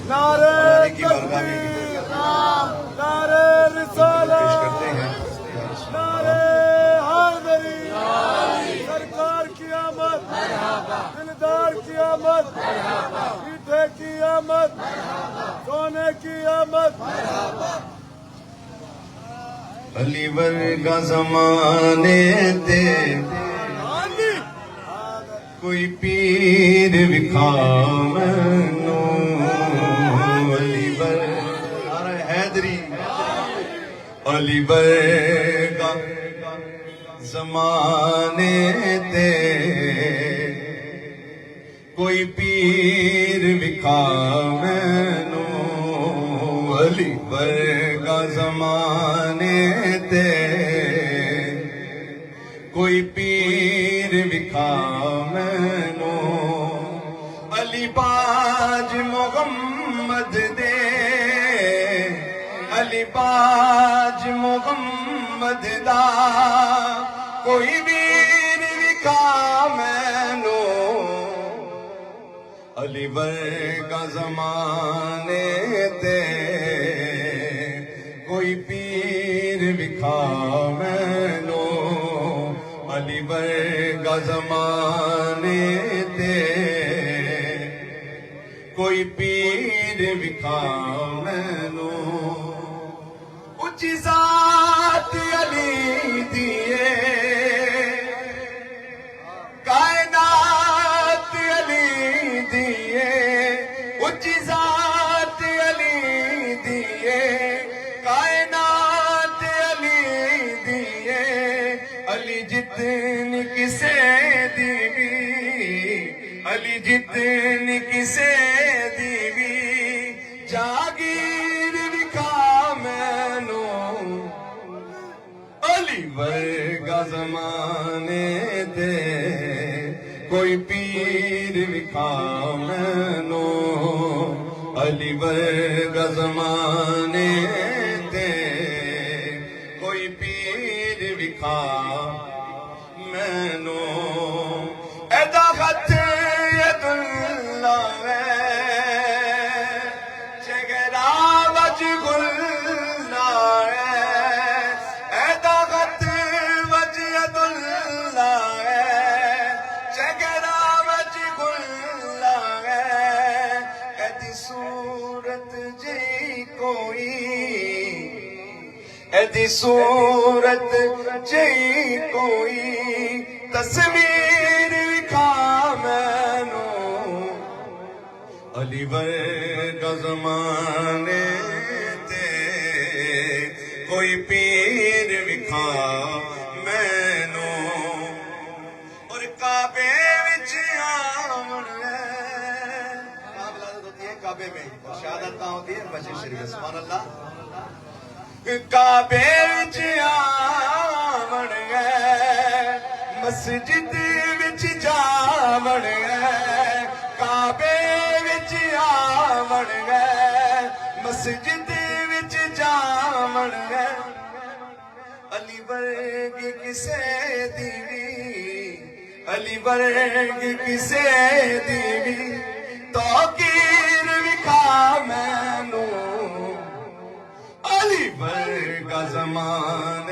نعرے تکبیر، نعرے رسالت، نعرے حیدری، سرکار کی آمد، دلدار کی آمد، پیٹھے کی آمد، سونے کی آمد. علی ورگا زمانے تے کوئی پیر وکھاونو، علی ورگا حیدری، علی ورگا زمانے تے کوئی پیر وکھاونو، علی ورگا زمانے تے کوئی پیر وکھاونو، علی باج محمد دے، علی باج محمد دا کوئی ویر وکھاونو، علی ورگا زمانے تے کوئی پیر وکھاونو، علی ورگا زمانے تے کوئی پیر وکھاونو. اچھی ذات علی دیے، کائنات علی دیے، اچھی ذات علی دیے، کائنات علی دیے، علی جتنی کسے دیوی، علی جتنی کسے دیوی، جاگیر وکھا مینو، علی ورگا زمانے تے کوئی پیر وکھا مینو، علی ورگا زمانے تے کوئی پیر وکھا مینو. ایدا خط ید اللہ ہے، چگرا وج گلنا ہے، ایدا خط وج ید اللہ ہے، چگرا وج گلنا ہے، ایدی صورت جی کوئی، ایدی صورت جی کوئی، تصویر وکھا مینو، علی ورگا زمانے تے کوئی پیر وکھا مینو. اور کعبے وچ آون ہے، ولادت ہوتی ہے کعبے میں، اور شہادت کہاں ہوتی ہے؟ مسجد شریف. سبحان اللہ. کعبے وچ آون ہے، مسجد وچ جاون ہے، کعبے وچ آون ہے، مسجد وچ جاون ہے، علی ورگی کسے دیوی، علی ورگی کسے دیوی، توقیر وکھا مینو، علی ورگا زمان